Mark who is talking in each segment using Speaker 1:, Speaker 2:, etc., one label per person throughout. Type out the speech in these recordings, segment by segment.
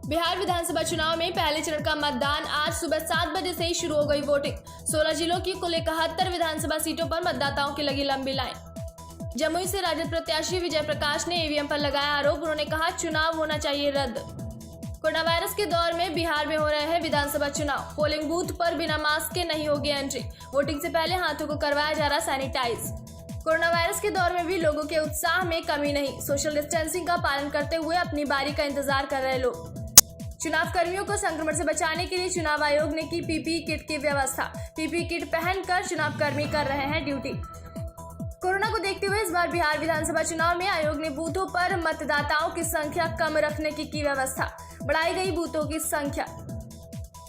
Speaker 1: बिहार विधानसभा चुनाव में पहले चरण का मतदान आज सुबह 7 बजे से ही शुरू हो गई वोटिंग। 16 जिलों की कुल 71 विधानसभा सीटों पर मतदाताओं की लगी लंबी लाइन। जमुई से राजद प्रत्याशी विजय प्रकाश ने ईवीएम पर लगाया आरोप। उन्होंने कहा चुनाव होना चाहिए रद्द। कोरोना वायरस के दौर में बिहार में हो रहे हैं विधानसभा चुनाव। पोलिंग बूथ पर बिना मास्क के नहीं होगी एंट्री। वोटिंग से पहले हाथों को करवाया जा रहा सैनिटाइज। कोरोना वायरस के दौर में भी लोगों के उत्साह में कमी नहीं। सोशल डिस्टेंसिंग का पालन करते हुए अपनी बारी का इंतजार कर रहे लोग। चुनाव कर्मियों को संक्रमण से बचाने के लिए चुनाव आयोग ने की पीपीई किट की व्यवस्था। पीपीई किट पहनकर चुनाव कर्मी कर रहे हैं ड्यूटी। कोरोना को देखते हुए इस बार बिहार विधानसभा चुनाव में आयोग ने बूथों पर मतदाताओं की संख्या कम रखने की व्यवस्था। बढ़ाई गई बूथों की संख्या।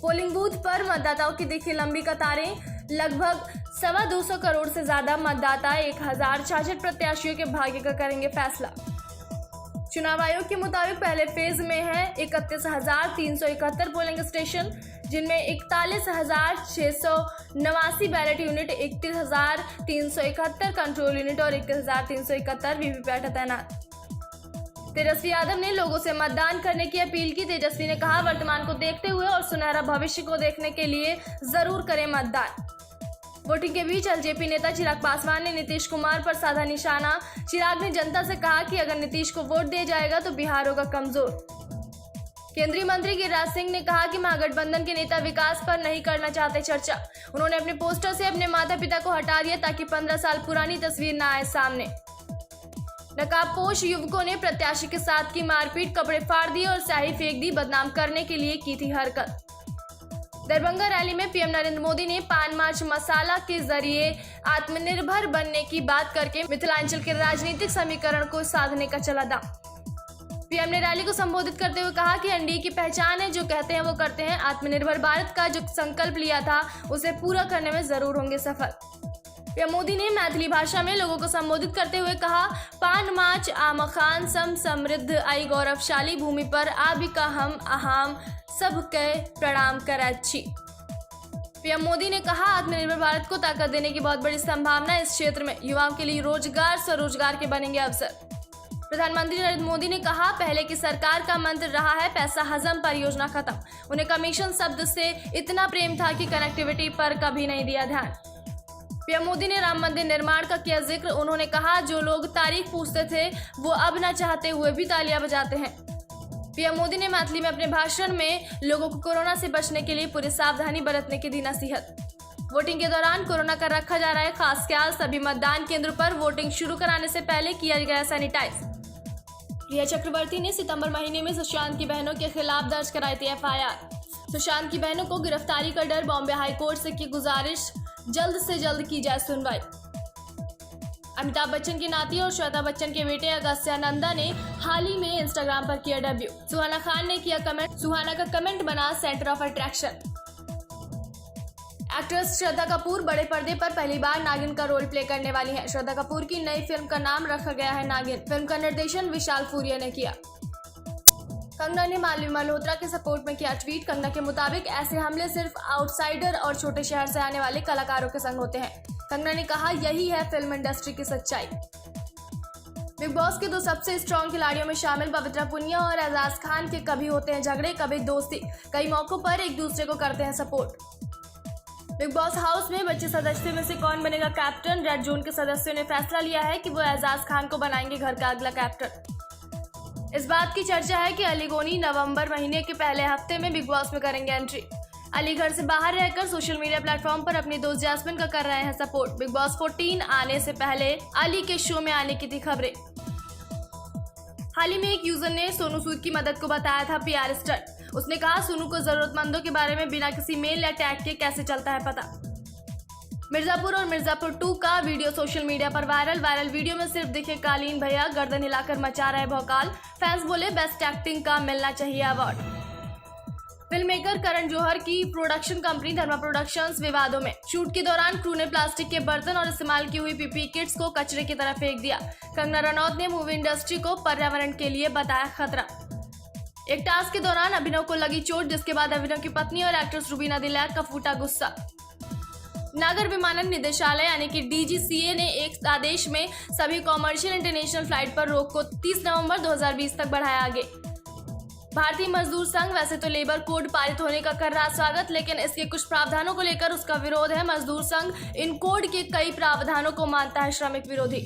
Speaker 1: पोलिंग बूथ पर मतदाताओं की दिखी लंबी कतारें। लगभग 225 करोड़ से ज्यादा मतदाता 1066 प्रत्याशियों के भाग्य का करेंगे फैसला। चुनाव आयोग के मुताबिक पहले फेज में है 31,371 पोलिंग स्टेशन, जिनमें 41,689 बैलेट यूनिट, 31,371 कंट्रोल यूनिट और 31,371 वीवीपैट तैनात। तेजस्वी यादव ने लोगों से मतदान करने की अपील की। तेजस्वी ने कहा वर्तमान को देखते हुए और सुनहरा भविष्य को देखने के लिए जरूर करें मतदान। वोटिंग के बीच एलजेपी नेता चिराग पासवान ने नीतीश कुमार पर साधा निशाना। चिराग ने जनता से कहा कि अगर नीतीश को वोट दिया जाएगा तो बिहार होगा कमजोर। केंद्रीय मंत्री गिरिराज सिंह ने कहा कि महागठबंधन के नेता विकास पर नहीं करना चाहते चर्चा। उन्होंने अपने पोस्टर से अपने माता पिता को हटा दिया ताकि 15 साल पुरानी तस्वीर न आए सामने। नकाबपोश युवकों ने प्रत्याशी के साथ की मारपीट, कपड़े फाड़ दिए और स्याही फेंक दी। बदनाम करने के लिए की थी हरकत। दरभंगा रैली में पीएम नरेंद्र मोदी ने पान मार्च मसाला के जरिए आत्मनिर्भर बनने की बात करके मिथिलांचल के राजनीतिक समीकरण को साधने का चला दांव। पीएम ने रैली को संबोधित करते हुए कहा कि एनडीए की पहचान है, जो कहते हैं वो करते हैं। आत्मनिर्भर भारत का जो संकल्प लिया था उसे पूरा करने में जरूर होंगे सफल। पीएम मोदी ने मैथिली भाषा में लोगों को संबोधित करते हुए कहा पान माच आमखान सम समृद्ध आई गौरवशाली भूमि पर आबिका हम अहाम सबके प्रणाम कर अच्छी। पीएम मोदी ने कहा आत्मनिर्भर भारत को ताकत देने की बहुत बड़ी संभावना है इस क्षेत्र में। युवाओं के लिए रोजगार, स्वरोजगार के बनेंगे अवसर। प्रधानमंत्री नरेंद्र मोदी ने कहा पहले की सरकार का मंत्र रहा है पैसा हजम, परियोजना खत्म। उन्हें कमीशन शब्द से इतना प्रेम था कि कनेक्टिविटी पर कभी नहीं दिया ध्यान। पीएम मोदी ने राम मंदिर निर्माण का किया जिक्र। उन्होंने कहा जो लोग तारीख पूछते थे वो अब न चाहते हुए भी तालियां बजाते हैं। पीएम मोदी ने मैथिली में अपने भाषण में लोगों को कोरोना से बचने के लिए पूरी सावधानी बरतने की दी नसीहत। वोटिंग के दौरान कोरोना का रखा जा रहा है खास ख्याल। सभी मतदान केंद्रों पर वोटिंग शुरू कराने से पहले किया गया सैनिटाइज। रिया चक्रवर्ती ने सितंबर महीने में सुशांत की बहनों के खिलाफ दर्ज कराई थी एफआईआर। सुशांत की बहनों को गिरफ्तारी का डर। बॉम्बे हाईकोर्ट से की गुजारिश, जल्द से जल्द की जाए सुनवाई। अमिताभ बच्चन की नाती और श्वेता बच्चन के बेटे अगस्त्य नंदा ने हाल ही में इंस्टाग्राम पर किया डेब्यू। सुहाना खान ने किया कमेंट। सुहाना का कमेंट बना centre of attraction. Actress Shraddha Kapoor बड़े पर्दे पर पहली बार नागिन का रोल प्ले करने वाली हैं। श्रद्धा कपूर की नई फिल्म का नाम रखा गया है नागिन। फिल्म का निर्देशन विशाल फूरिया ने किया। कंगना ने मालवी मल्होत्रा के सपोर्ट में किया ट्वीट। कंगना के मुताबिक ऐसे हमले सिर्फ आउटसाइडर और छोटे शहर से आने वाले कलाकारों के संग होते हैं। कंगना ने कहा यही है फिल्म इंडस्ट्री की सच्चाई। बिग बॉस के दो सबसे स्ट्रॉन्ग खिलाड़ियों में शामिल पवित्रा पुनिया और एजाज खान के कभी होते हैं झगड़े, कभी दोस्ती। कई मौकों पर एक दूसरे को करते हैं सपोर्ट। बिग बॉस हाउस में बच्चे सदस्यों में से कौन बनेगा कैप्टन? रेड जोन के सदस्यों ने फैसला लिया है कि वो एजाज खान को बनाएंगे घर का अगला कैप्टन। इस बात की चर्चा है कि अली गोनी नवंबर महीने के पहले हफ्ते में बिग बॉस में करेंगे एंट्री। अली घर से बाहर रहकर सोशल मीडिया प्लेटफॉर्म पर अपनी दोस्त जैस्मिन का कर रहे हैं सपोर्ट। बिग बॉस 14 आने से पहले अली के शो में आने की थी खबरें। हाल ही में एक यूजर ने सोनू सूद की मदद को बताया था पीआर स्टंट। उसने कहा सोनू को जरूरतमंदों के बारे में बिना किसी मेल या टैग के कैसे चलता है पता। मिर्जापुर और मिर्जापुर 2 का वीडियो सोशल मीडिया पर वायरल वीडियो में सिर्फ दिखे कालीन भैया गर्दन हिलाकर मचा रहे भौकाल। फैंस बोले बेस्ट एक्टिंग का मिलना चाहिए award. Film maker Karan Johar की प्रोडक्शन कंपनी धर्मा प्रोडक्शंस विवादों में। शूट के दौरान क्रू ने प्लास्टिक के बर्तन और इस्तेमाल की हुई पीपीई किट्स को कचरे की तरह फेंक दिया। कंगना रनौत ने मूवी इंडस्ट्री को पर्यावरण के लिए बताया खतरा। एक टास्क के दौरान अभिनव को लगी चोट, जिसके बाद अभिनव की पत्नी और एक्ट्रेस रुबीना दिलैक का फूटा गुस्सा। नागर विमानन निदेशालय यानी कि डीजीसीए ने एक आदेश में सभी कॉमर्शियल इंटरनेशनल फ्लाइट पर रोक को 30 नवंबर 2020 तक बढ़ाया आगे। भारतीय मजदूर संघ वैसे तो लेबर कोड पारित होने का कर रहा स्वागत, लेकिन इसके कुछ प्रावधानों को लेकर उसका विरोध है। मजदूर संघ इन कोड के कई प्रावधानों को मानता है श्रमिक विरोधी।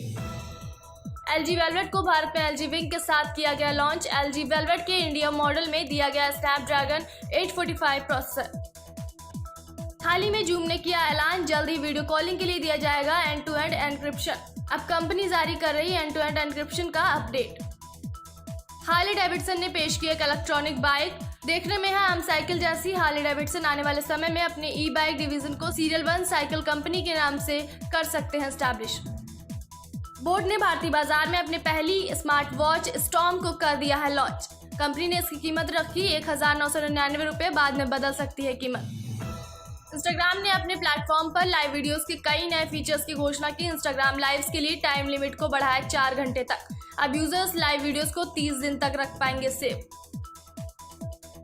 Speaker 1: LG वेलवेट को भारत में LG विंग के साथ किया गया लॉन्च। LG वेलवेट के इंडिया मॉडल में दिया गया स्नैपड्रैगन 845 प्रोसेसर। हाल ही में जूम ने किया ऐलान, जल्द ही वीडियो कॉलिंग के लिए दिया जाएगा एंड टू एंड एन्क्रिप्शन। अब कंपनी जारी कर रही है एंड टू एंड एन्क्रिप्शन का अपडेट। हार्ले डेविडसन ने पेश किया एक इलेक्ट्रॉनिक बाइक, देखने में है आम साइकिल जैसी। हार्ले डेविडसन आने वाले समय में अपने ई-बाइक डिवीजन को सीरियल 1 साइकिल कंपनी के नाम से कर सकते हैं स्टैब्लिश। बोट ने भारतीय बाजार में अपने पहली स्मार्ट वॉच स्टॉर्म को कर दिया है लॉन्च। कंपनी ने इसकी कीमत रखी 1999 रुपये, बाद में बदल सकती है कीमत। इंस्टाग्राम ने अपने प्लेटफॉर्म पर लाइव वीडियोस के कई नए फीचर्स की घोषणा की। इंस्टाग्राम लाइव्स के लिए टाइम लिमिट को बढ़ाया 4 घंटे तक। अब यूजर्स लाइव वीडियोस को 30 दिन तक रख पाएंगे सेव।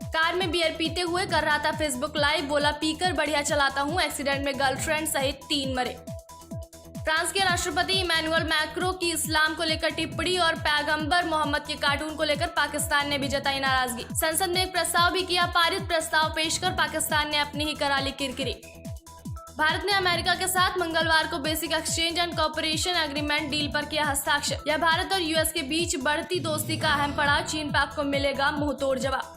Speaker 1: कार में बियर पीते हुए कर रहा था फेसबुक लाइव, बोला पीकर बढ़िया चलाता हूं, एक्सीडेंट में गर्लफ्रेंड सहित 3 मरे। फ्रांस के राष्ट्रपति इमैनुअल मैक्रों की इस्लाम को लेकर टिप्पणी और पैगंबर मोहम्मद के कार्टून को लेकर पाकिस्तान ने भी जताई नाराजगी। संसद ने एक प्रस्ताव भी किया पारित, प्रस्ताव पेश कर पाकिस्तान ने अपनी ही करा ली किरकिरी। भारत ने अमेरिका के साथ मंगलवार को basic exchange and cooperation agreement deal पर किया हस्ताक्षर। यह भारत और यूएस के बीच बढ़ती दोस्ती का अहम पड़ाव, चीन पाक को मिलेगा मुंहतोड़ जवाब।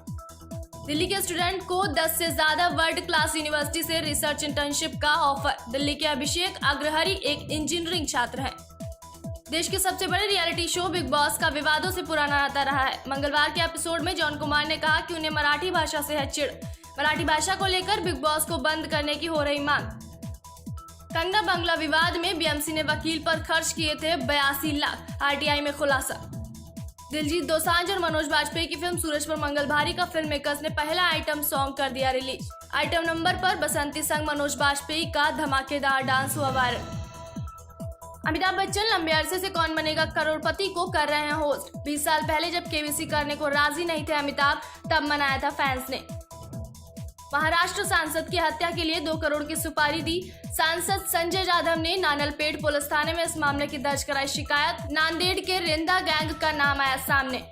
Speaker 1: दिल्ली के स्टूडेंट को 10 से ज्यादा वर्ल्ड क्लास यूनिवर्सिटी से रिसर्च इंटर्नशिप का ऑफर। दिल्ली के अभिषेक अग्रहरी एक इंजीनियरिंग छात्र हैं। देश के सबसे बड़े रियलिटी शो बिग बॉस का विवादों से पुराना नाता रहा है। मंगलवार के एपिसोड में जॉन कुमार ने कहा कि उन्हें मराठी भाषा से है चिढ़। मराठी भाषा को लेकर बिग बॉस को बंद करने की हो रही मांग। कंगना बंगला विवाद में बीएमसी ने वकील पर खर्च किए थे 82 लाख, आरटीआई में खुलासा। दिलजीत दोसांझ और मनोज बाजपेयी की फिल्म सूरज पर मंगल भारी का फिल्म मेकर्स ने पहला आइटम सॉन्ग कर दिया रिलीज। आइटम नंबर पर बसंती संग मनोज बाजपेयी का धमाकेदार डांस हुआ वायरल। अमिताभ बच्चन लंबे अरसे से कौन बनेगा करोड़पति को कर रहे हैं होस्ट। 20 साल पहले जब केबीसी करने को राजी नहीं थे अमिताभ, तब मनाया था फैंस ने। महाराष्ट्र सांसद की हत्या के लिए 2 करोड़ की सुपारी दी। सांसद संजय जाधव ने नानलपेट पुलिस थाने में इस मामले की दर्ज कराई शिकायत। नांदेड़ के रिंदा गैंग का नाम आया सामने।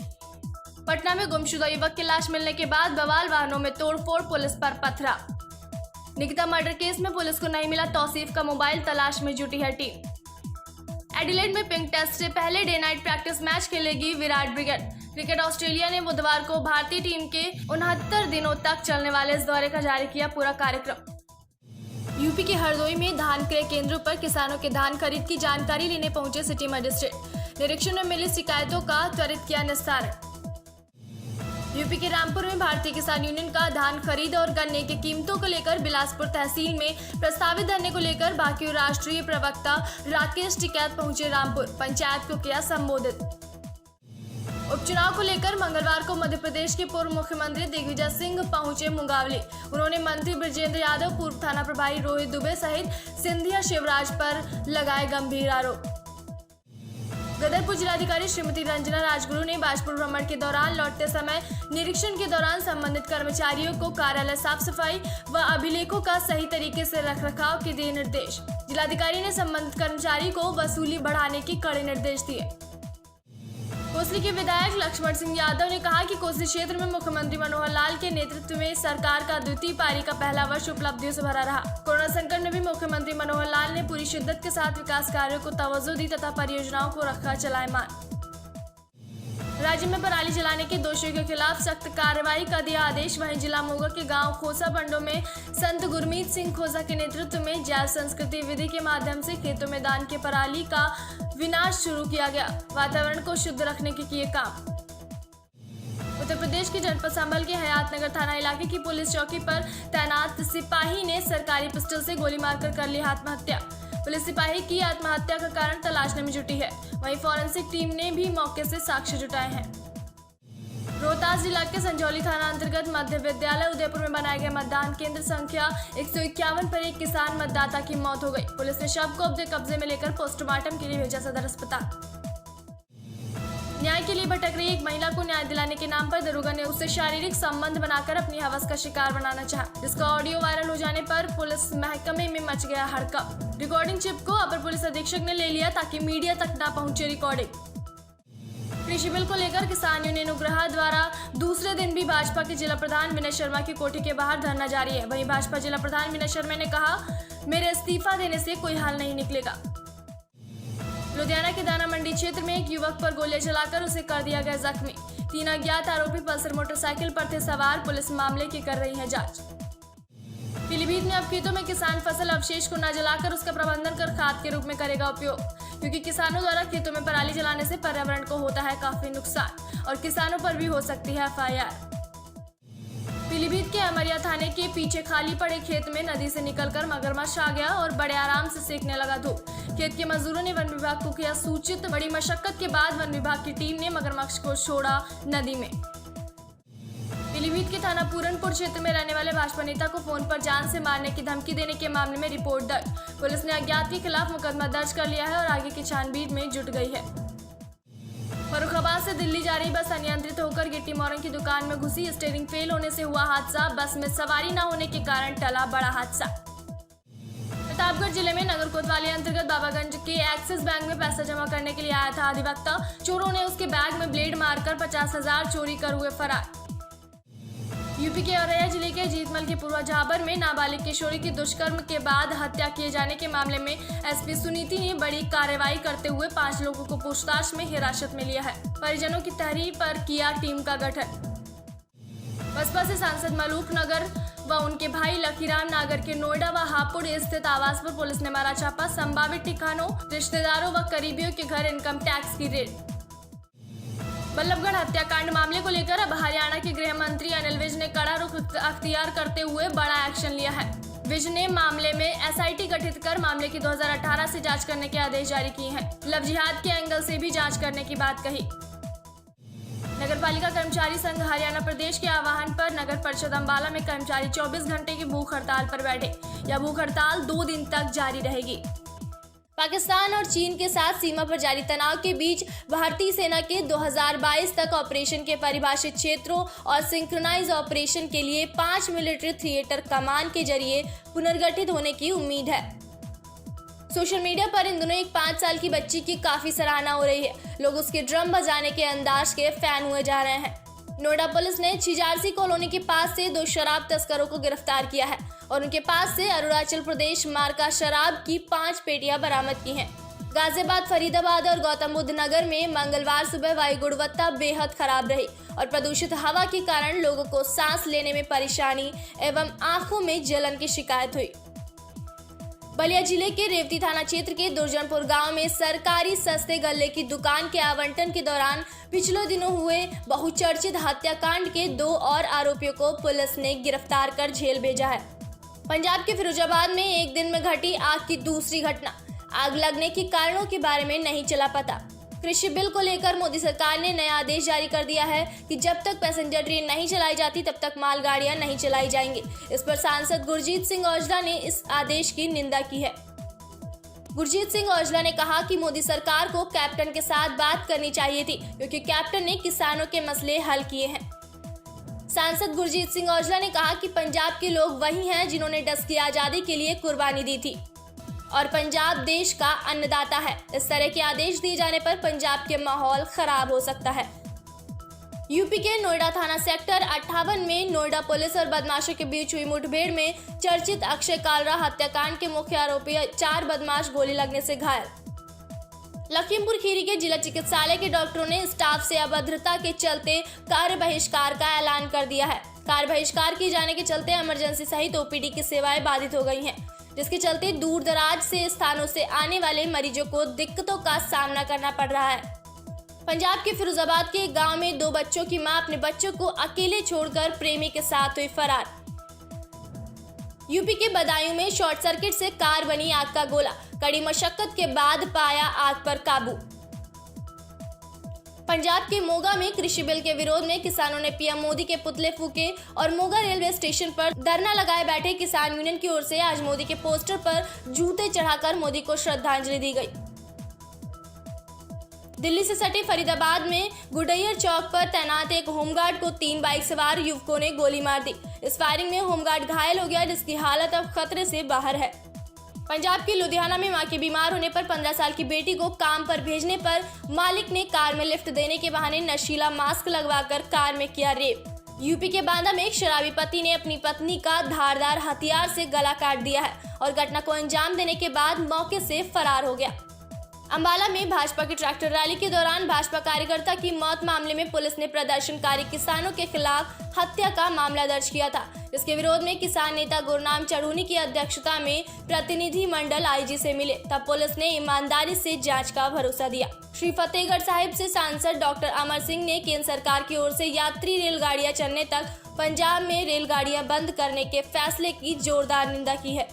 Speaker 1: पटना में गुमशुदा युवक की लाश मिलने के बाद बवाल, वाहनों में तोड़फोड़, पुलिस पर पथराव। निकिता मर्डर केस में पुलिस को नहीं मिला तौसीफ का मोबाइल, तलाश में जुटी है टीम। एडिलेड में पिंक टेस्ट से पहले डे नाइट प्रैक्टिस मैच खेलेगी विराट ब्रिगेड। क्रिकेट ऑस्ट्रेलिया ने बुधवार को भारतीय टीम के 69 दिनों तक चलने वाले इस दौरे का जारी किया पूरा कार्यक्रम। यूपी के हरदोई में धान क्रय केंद्रों पर किसानों के धान खरीद की जानकारी लेने पहुंचे सिटी मजिस्ट्रेट। निरीक्षण में मिली शिकायतों का त्वरित किया निस्तारण। यूपी के रामपुर में भारतीय किसान यूनियन का धान खरीद और गन्ने की कीमतों को लेकर बिलासपुर तहसील में प्रस्तावित धरने को लेकर बाकी राष्ट्रीय प्रवक्ता राकेश टिकैत पहुंचे रामपुर, पंचायत को किया संबोधित। उपचुनाव को लेकर मंगलवार को मध्य प्रदेश के पूर्व मुख्यमंत्री दिग्विजय सिंह पहुंचे मुंगावली। उन्होंने मंत्री ब्रजेंद्र यादव, पूर्व थाना प्रभारी रोहित दुबे सहित सिंधिया शिवराज पर लगाए गंभीर आरोप। गदरपुर जिलाधिकारी श्रीमती रंजना राजगुरु ने बाजपुर भ्रमण के दौरान लौटते समय निरीक्षण के दौरान संबंधित कर्मचारियों को कार्यालय साफ सफाई व अभिलेखों का सही तरीके से रखरखाव के दिए निर्देश। जिलाधिकारी ने संबंधित कर्मचारी को वसूली बढ़ाने के कड़े निर्देश दिए। कोसली के विधायक लक्ष्मण सिंह यादव ने कहा कि कोसली क्षेत्र में मुख्यमंत्री मनोहर लाल के नेतृत्व में सरकार का द्वितीय पारी का पहला वर्ष उपलब्धियों से भरा रहा। कोरोना संकट में भी मुख्यमंत्री मनोहर लाल ने पूरी शिद्दत के साथ विकास कार्यों को तवज्जो दी तथा परियोजनाओं को रखा चलायमान। राज्य में पराली जलाने के दोषियों के खिलाफ सख्त कार्रवाई का दिया आदेश। वहीं जिला मोगा के गांव खोसा बंडो में संत गुरमीत सिंह खोसा के नेतृत्व में जैव संस्कृति विधि के माध्यम से खेतों में दान के पराली का विनाश शुरू किया गया। वातावरण को शुद्ध रखने के किए काम। उत्तर प्रदेश के जनपद संभल के हयातनगर थाना इलाके की पुलिस चौकी पर तैनात सिपाही ने सरकारी पिस्टल से गोली मारकर कर ली आत्महत्या। पुलिस सिपाही की आत्महत्या का कारण तलाशने में जुटी है। वहीं फॉरेंसिक टीम ने भी मौके से साक्ष्य जुटाए हैं। रोहतास जिला के संजौली थाना अंतर्गत मध्य विद्यालय उदयपुर में बनाए गए मतदान केंद्र संख्या 151 पर एक किसान मतदाता की मौत हो गई। पुलिस ने शव को अपने कब्जे में लेकर पोस्टमार्टम के लिए भेजा सदर अस्पताल। न्याय के लिए भटक रही एक महिला को न्याय दिलाने के नाम पर दरोगा ने उससे शारीरिक संबंध बनाकर अपनी हवस का शिकार बनाना चाहा, जिसका ऑडियो वायरल हो जाने पर पुलिस महकमे में मच गया हड़कंप। रिकॉर्डिंग चिप को अपर पुलिस अधीक्षक ने ले लिया ताकि मीडिया तक ना पहुंचे रिकॉर्डिंग। कृषि बिल को लेकर किसान यूनियन उग्रहा द्वारा दूसरे दिन भी भाजपा के जिला प्रधान विनय शर्मा की कोठी के बाहर धरना जारी है। वहीं भाजपा जिला प्रधान विनय शर्मा ने कहा, मेरे इस्तीफा देने से कोई हल नहीं निकलेगा। लुधियाना के दाना मंडी क्षेत्र में एक युवक पर गोलियां चलाकर उसे कर दिया गया जख्मी। 3 अज्ञात आरोपी पल्सर मोटरसाइकिल पर थे सवार। पुलिस मामले की कर रही है जांच। पीलीभीत में अब खेतों में किसान फसल अवशेष को न जलाकर उसका प्रबंधन कर खाद के रूप में करेगा उपयोग, क्योंकि किसानों द्वारा खेतों में पराली जलाने से पर्यावरण को होता है काफी नुकसान और किसानों पर भी हो सकती है FIR। पीलीभीत के अमरिया थाने के पीछे खाली पड़े खेत में नदी से निकलकर मगरमच्छ आ गया और बड़े आराम से सेकने लगा धूप। खेत के मजदूरों ने वन विभाग को किया सूचित। बड़ी मशक्कत के बाद वन विभाग की टीम ने मगरमच्छ को छोड़ा नदी में। पीलीभीत के थाना पूरनपुर क्षेत्र में रहने वाले भाजपा नेता को फोन पर जान से मारने की धमकी देने के मामले में रिपोर्ट दर्ज। पुलिस ने अज्ञात के खिलाफ मुकदमा दर्ज कर लिया है और आगे की छानबीन में जुट गई है। फर्रुखाबाद से दिल्ली जा रही बस अनियंत्रित होकर गिट्टी मोरंग की दुकान में घुसी। स्टीयरिंग फेल होने से हुआ हादसा। बस में सवारी न होने के कारण टला बड़ा हादसा। प्रतापगढ़ जिले में नगर कोतवाली अंतर्गत बाबागंज के एक्सिस बैंक में पैसा जमा करने के लिए आया था अधिवक्ता। चोरों ने उसके बैग में ब्लेड मारकर 50,000 चोरी कर हुए फरार। यूपी के औरैया जिले के जीतमल के पूर्वा झाबर में नाबालिग किशोरी की दुष्कर्म के बाद हत्या किए जाने के मामले में एसपी सुनीति ने बड़ी कार्रवाई करते हुए 5 लोगों को पूछताछ में हिरासत में लिया है। परिजनों की तहरीर पर किया टीम का गठन। बसपा से सांसद मलूक नगर व उनके भाई लखीराम नागर के नोएडा व हापुड़ स्थित आवास पर पुलिस ने मारा छापा। संभावित ठिकानों, रिश्तेदारों व करीबियों के घर इनकम टैक्स की रेड। बल्लभगढ़ हत्याकांड मामले को लेकर अब हरियाणा के गृह मंत्री अनिल विज ने कड़ा रुख अख्तियार करते हुए बड़ा एक्शन लिया है। विज ने मामले में SIT गठित कर मामले की 2018 से जांच करने के आदेश जारी किए हैं। लव जिहाद के एंगल से भी जांच करने की बात कही। नगरपालिका कर्मचारी संघ हरियाणा प्रदेश के आह्वान पर नगर परिषद अंबाला में कर्मचारी 24 घंटे की भूख हड़ताल पर बैठे। यह भूख हड़ताल 2 दिन तक जारी रहेगी। पाकिस्तान और चीन के साथ सीमा पर जारी तनाव के बीच भारतीय सेना के 2022 तक ऑपरेशन के परिभाषित क्षेत्रों और सिंक्रोनाइज ऑपरेशन के लिए 5 मिलिट्री थिएटर कमान के जरिए पुनर्गठित होने की उम्मीद है। सोशल मीडिया पर इन दिनों एक 5 साल की बच्ची की काफी सराहना हो रही है। लोग उसके ड्रम बजाने के अंदाज के फैन हुए जा रहे हैं। नोएडा पुलिस ने छिजारसी कॉलोनी के पास से 2 शराब तस्करों को गिरफ्तार किया है और उनके पास से अरुणाचल प्रदेश मार्का शराब की 5 पेटियां बरामद की हैं। गाजियाबाद, फरीदाबाद और गौतम बुद्ध नगर में मंगलवार सुबह वायु गुणवत्ता बेहद खराब रही और प्रदूषित हवा के कारण लोगों को सांस लेने में परेशानी एवं आंखों में जलन की शिकायत हुई। बलिया जिले के रेवती थाना क्षेत्र के दुर्जनपुर गांव में सरकारी सस्ते गल्ले की दुकान के आवंटन के दौरान पिछले दिनों हुए बहुचर्चित हत्याकांड के 2 और आरोपियों को पुलिस ने गिरफ्तार कर जेल भेजा है। पंजाब के फिरोजाबाद में एक दिन में घटी आग की दूसरी घटना। आग लगने के कारणों के बारे में नहीं चला पता। कृषि बिल को लेकर मोदी सरकार ने नया आदेश जारी कर दिया है कि जब तक पैसेंजर ट्रेन नहीं चलाई जाती तब तक मालगाड़ियां नहीं चलाई जाएंगी। इस पर सांसद गुरजीत सिंह औजला ने इस आदेश की निंदा की है। गुरजीत सिंह औजला ने कहा कि मोदी सरकार को कैप्टन के साथ बात करनी चाहिए थी, क्योंकि कैप्टन ने किसानों के मसले हल किए हैं। सांसद गुरजीत सिंह औजला ने कहा कि पंजाब के लोग वही हैं जिन्होंने 10 की आजादी के लिए कुर्बानी दी थी और पंजाब देश का अन्नदाता है। इस तरह के आदेश दिए जाने पर पंजाब के माहौल खराब हो सकता है। यूपी के नोएडा थाना सेक्टर 58 में नोएडा पुलिस और बदमाशों के बीच हुई मुठभेड़ में चर्चित अक्षय कालरा हत्याकांड के मुख्य आरोपी 4 बदमाश गोली लगने से घायल। लखीमपुर खीरी के जिला चिकित्सालय के डॉक्टरों ने स्टाफ से अभद्रता के चलते कार्य बहिष्कार का ऐलान कर दिया है। कार्य बहिष्कार किए जाने के चलते इमरजेंसी सहित OPD की सेवाएं बाधित हो गई हैं, जिसके चलते दूर दराज से स्थानों से आने वाले मरीजों को दिक्कतों का सामना करना पड़ रहा है। पंजाब के फिरोजाबाद के एक गांव में 2 बच्चों की मां अपने बच्चों को अकेले छोड़कर प्रेमी के साथ हुई फरार। यूपी के बदायूं में शॉर्ट सर्किट से कार बनी आग का गोला। कड़ी मशक्कत के बाद पाया आग पर काबू। पंजाब के मोगा में कृषि बिल के विरोध में किसानों ने PM मोदी के पुतले फूके और मोगा रेलवे स्टेशन पर धरना लगाए बैठे किसान यूनियन की ओर से आज मोदी के पोस्टर पर जूते चढ़ाकर मोदी को श्रद्धांजलि दी गई। दिल्ली से सटे फरीदाबाद में गुडैयर चौक पर तैनात एक होमगार्ड को 3 बाइक सवार युवकों ने गोली मार दी। इस फायरिंग में होमगार्ड घायल हो गया, जिसकी हालत अब खतरे से बाहर है। पंजाब के लुधियाना में मां के बीमार होने पर 15 साल की बेटी को काम पर भेजने पर मालिक ने कार में लिफ्ट देने के बहाने नशीला मास्क लगवाकर कार में किया रेप। यूपी के बांदा में एक शराबी पति ने अपनी पत्नी का धारदार हथियार से गला काट दिया है और घटना को अंजाम देने के बाद मौके से फरार हो गया। अंबाला में भाजपा की ट्रैक्टर रैली के दौरान भाजपा कार्यकर्ता की मौत मामले में पुलिस ने प्रदर्शनकारी किसानों के खिलाफ हत्या का मामला दर्ज किया था। इसके विरोध में किसान नेता गुरनाम चढ़ूनी की अध्यक्षता में प्रतिनिधि मंडल आईजी से मिले, तब पुलिस ने ईमानदारी से जांच का भरोसा दिया। श्री फतेहगढ़ साहिब से सांसद डॉक्टर अमर सिंह ने केंद्र सरकार की ओर से यात्री रेलगाड़ियां चलने तक पंजाब में रेलगाड़ियां बंद करने के फैसले की जोरदार निंदा की है।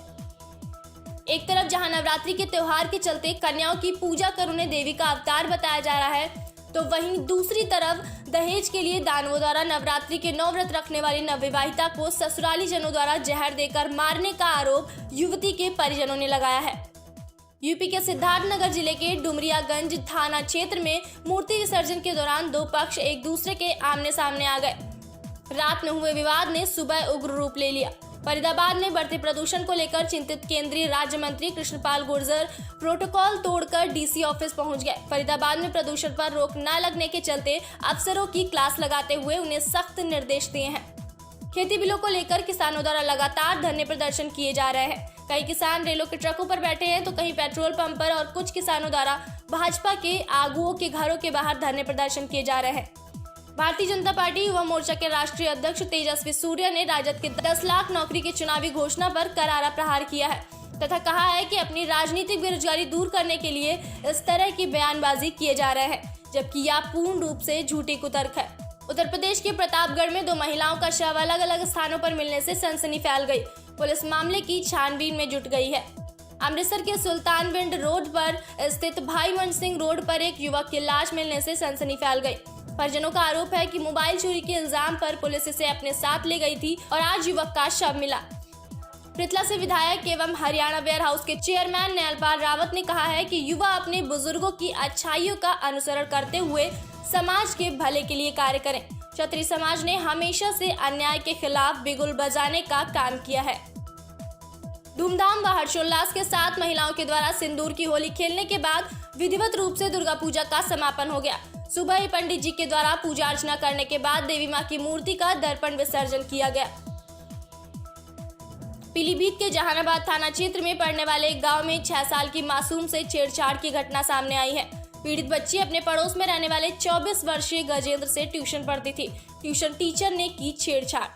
Speaker 1: एक तरफ जहां नवरात्रि के त्योहार के चलते कन्याओं की पूजा कर उन्हें देवी का अवतार बताया जा रहा है, तो वहीं दूसरी तरफ दहेज के लिए दानवों द्वारा नवरात्रि के 9 व्रत रखने वाली नवविवाहिता को ससुराली जनों द्वारा जहर देकर मारने का आरोप युवती के परिजनों ने लगाया है। यूपी के सिद्धार्थनगर जिले के डुमरियागंज थाना क्षेत्र में मूर्ति विसर्जन के दौरान दो पक्ष एक दूसरे के आमने सामने आ गए। रात में हुए विवाद ने सुबह उग्र रूप ले लिया। फरीदाबाद में बढ़ते प्रदूषण को लेकर चिंतित केंद्रीय राज्य मंत्री कृष्णपाल गुर्जर प्रोटोकॉल तोड़कर डीसी ऑफिस पहुंच गए। फरीदाबाद में प्रदूषण पर रोक न लगने के चलते अफसरों की क्लास लगाते हुए उन्हें सख्त निर्देश दिए हैं। खेती बिलों को लेकर किसानों द्वारा लगातार धरने प्रदर्शन किए जा रहे हैं। कई किसान रेलों के ट्रकों पर बैठे हैं तो कहीं पेट्रोल पंप पर और कुछ किसानों द्वारा भाजपा के आगुओं के घरों के बाहर धरने प्रदर्शन किए जा रहे हैं। भारतीय जनता पार्टी युवा मोर्चा के राष्ट्रीय अध्यक्ष तेजस्वी सूर्या ने राजद के 10 लाख नौकरी की चुनावी घोषणा पर करारा प्रहार किया है तथा कहा है कि अपनी राजनीतिक बेरोजगारी दूर करने के लिए इस तरह की बयानबाजी किए जा रहे हैं, जबकि यह पूर्ण रूप से झूठी कुतर्क है। उत्तर प्रदेश के प्रतापगढ़ में 2 महिलाओं का शव अलग अलग स्थानों पर मिलने से सनसनी फैल गई। पुलिस मामले की छानबीन में जुट गई है। अमृतसर के सुल्तानविंड रोड पर स्थित भाईमन सिंह रोड पर एक युवक की लाश मिलने से सनसनी फैल गई। परिजनों का आरोप है कि मोबाइल चोरी के इल्जाम पर पुलिस इसे अपने साथ ले गई थी और आज युवक का शव मिला। पृथला से विधायक एवं हरियाणा वेयर हाउस के चेयरमैन न्यायपाल रावत ने कहा है कि युवा अपने बुजुर्गों की अच्छाइयों का अनुसरण करते हुए समाज के भले के लिए कार्य करें। क्षत्रिय समाज ने हमेशा से अन्याय के खिलाफ बिगुल बजाने का काम किया है। धूमधाम व हर्षोल्लास के साथ महिलाओं के द्वारा सिंदूर की होली खेलने के बाद विधिवत रूप से दुर्गा पूजा का समापन हो गया। सुबह ही पंडित जी के द्वारा पूजा अर्चना करने के बाद देवी मां की मूर्ति का दर्पण विसर्जन किया गया। पीलीभीत के जहानाबाद थाना क्षेत्र में पड़ने वाले एक गांव में 6 साल की मासूम से छेड़छाड़ की घटना सामने आई है। पीड़ित बच्ची अपने पड़ोस में रहने वाले 24 वर्षीय गजेंद्र से ट्यूशन पढ़ती थी। ट्यूशन टीचर ने की छेड़छाड़।